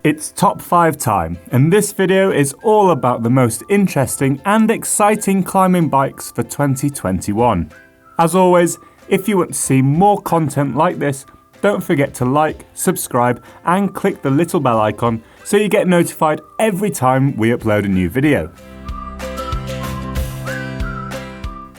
It's top 5 time, and this video is all about the most interesting and exciting climbing bikes for 2021. As always, if you want to see more content like this, don't forget to like, subscribe and click the little bell icon so you get notified every time we upload a new video.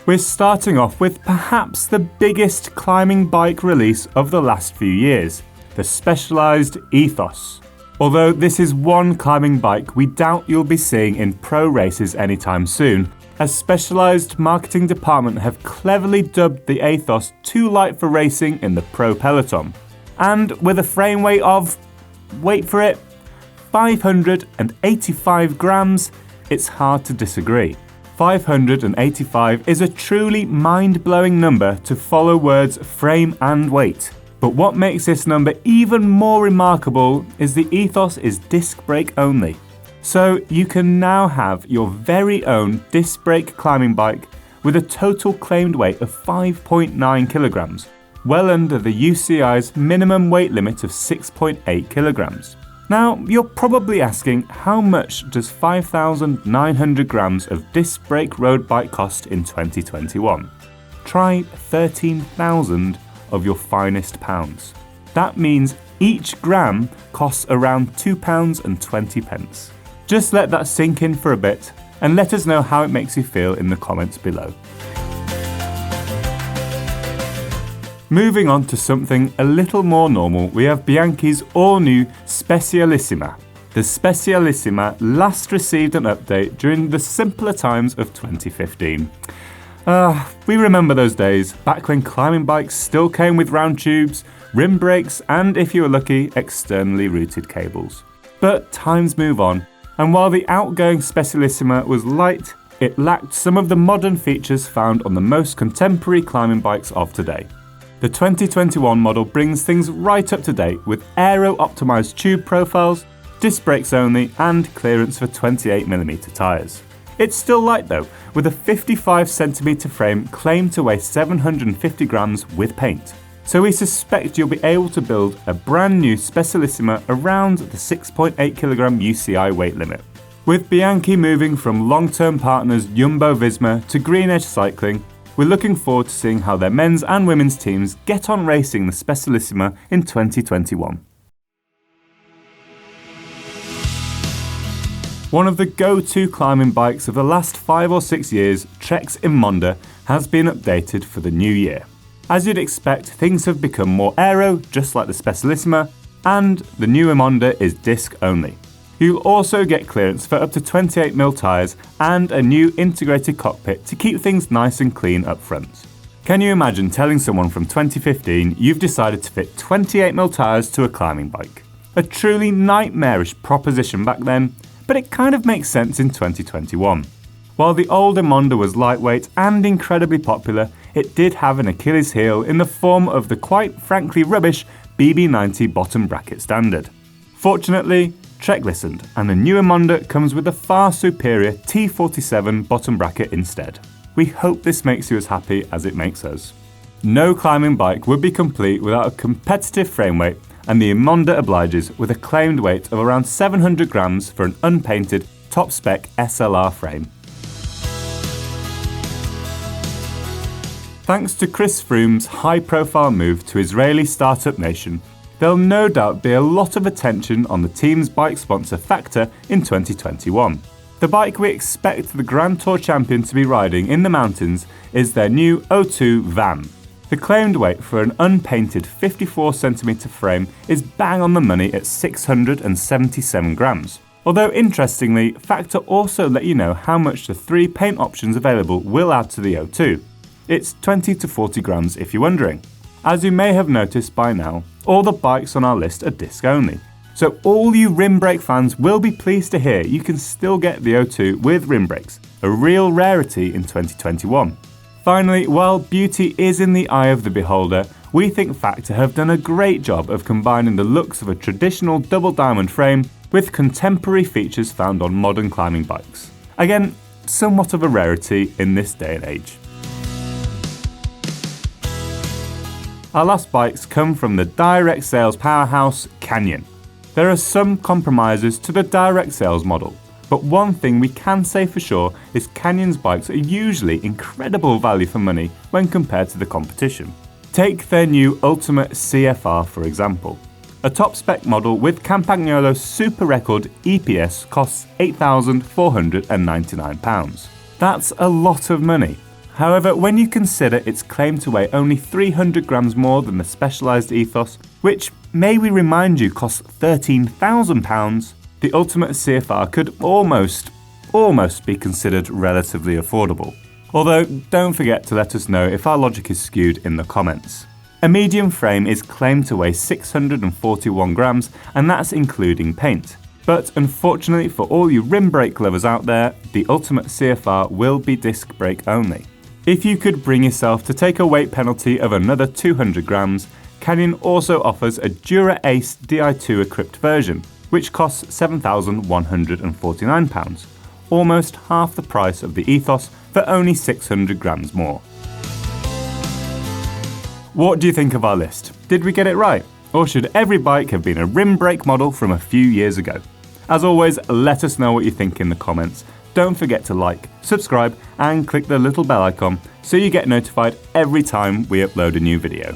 We're starting off with perhaps the biggest climbing bike release of the last few years, the specialised Ethos. Although this is one climbing bike we doubt you'll be seeing in pro races anytime soon, as Specialised marketing department have cleverly dubbed the Aethos too light for racing in the pro peloton. And with a frame weight of, wait for it, 585 grams, it's hard to disagree. 585 is a truly mind-blowing number to follow words frame and weight. But what makes this number even more remarkable is the Ethos is disc brake only. So you can now have your very own disc brake climbing bike with a total claimed weight of 5.9 kilograms, well under the UCI's minimum weight limit of 6.8 kilograms. Now, you're probably asking, how much does 5,900 grams of disc brake road bike cost in 2021? Try 13,000 of your finest pounds. That means each gram costs around £2.20. Just let that sink in for a bit and let us know how it makes you feel in the comments below. Moving on to something a little more normal, we have Bianchi's all-new Specialissima. The Specialisima last received an update during the simpler times of 2015. We remember those days, back when climbing bikes still came with round tubes, rim brakes and, if you were lucky, externally routed cables. But times move on, and while the outgoing Specialissima was light, it lacked some of the modern features found on the most contemporary climbing bikes of today. The 2021 model brings things right up to date with aero-optimised tube profiles, disc brakes only and clearance for 28mm tyres. It's still light though, with a 55cm frame claimed to weigh 750 grams with paint. So we suspect you'll be able to build a brand new Specialissima around the 6.8 kg UCI weight limit. With Bianchi moving from long-term partners Jumbo-Visma to Green Edge Cycling, we're looking forward to seeing how their men's and women's teams get on racing the Specialissima in 2021. One of the go-to climbing bikes of the last 5 or 6 years, Trek's Emonda, has been updated for the new year. As you'd expect, things have become more aero, just like the Specialissima, and the new Emonda is disc only. You'll also get clearance for up to 28mm tyres and a new integrated cockpit to keep things nice and clean up front. Can you imagine telling someone from 2015 you've decided to fit 28mm tyres to a climbing bike? A truly nightmarish proposition back then, but it kind of makes sense in 2021. While the old Emonda was lightweight and incredibly popular, it did have an Achilles heel in the form of the quite frankly rubbish BB90 bottom bracket standard. Fortunately, Trek listened, and the new Emonda comes with a far superior T47 bottom bracket instead. We hope this makes you as happy as it makes us. No climbing bike would be complete without a competitive frame weight, and the Emonda obliges with a claimed weight of around 700 grams for an unpainted, top-spec SLR frame. Thanks to Chris Froome's high-profile move to Israeli startup nation, there'll no doubt be a lot of attention on the team's bike sponsor Factor in 2021. The bike we expect the Grand Tour champion to be riding in the mountains is their new O2 VAM. The claimed weight for an unpainted 54cm frame is bang on the money at 677 grams. Although interestingly, Factor also let you know how much the 3 paint options available will add to the O2. It's 20 to 40 grams if you're wondering. As you may have noticed by now, all the bikes on our list are disc only. So all you rim brake fans will be pleased to hear you can still get the O2 with rim brakes, a real rarity in 2021. Finally, while beauty is in the eye of the beholder, we think Factor have done a great job of combining the looks of a traditional double diamond frame with contemporary features found on modern climbing bikes. Again, somewhat of a rarity in this day and age. Our last bikes come from the direct sales powerhouse Canyon. There are some compromises to the direct sales model, but one thing we can say for sure is Canyon's bikes are usually incredible value for money when compared to the competition. Take their new Ultimate CFR for example. A top spec model with Campagnolo Super Record EPS costs £8,499. That's a lot of money. However, when you consider its claim to weigh only 300 grams more than the specialised Ethos, which, may we remind you, costs £13,000, the Ultimate CFR could almost be considered relatively affordable. Although, don't forget to let us know if our logic is skewed in the comments. A medium frame is claimed to weigh 641 grams, and that's including paint. But unfortunately for all you rim brake lovers out there, the Ultimate CFR will be disc brake only. If you could bring yourself to take a weight penalty of another 200 grams, Canyon also offers a Dura Ace Di2 equipped version, which costs £7,149, almost half the price of the Ethos for only 600 grams more. What do you think of our list? Did we get it right? Or should every bike have been a rim brake model from a few years ago? As always, let us know what you think in the comments. Don't forget to like, subscribe, and click the little bell icon so you get notified every time we upload a new video.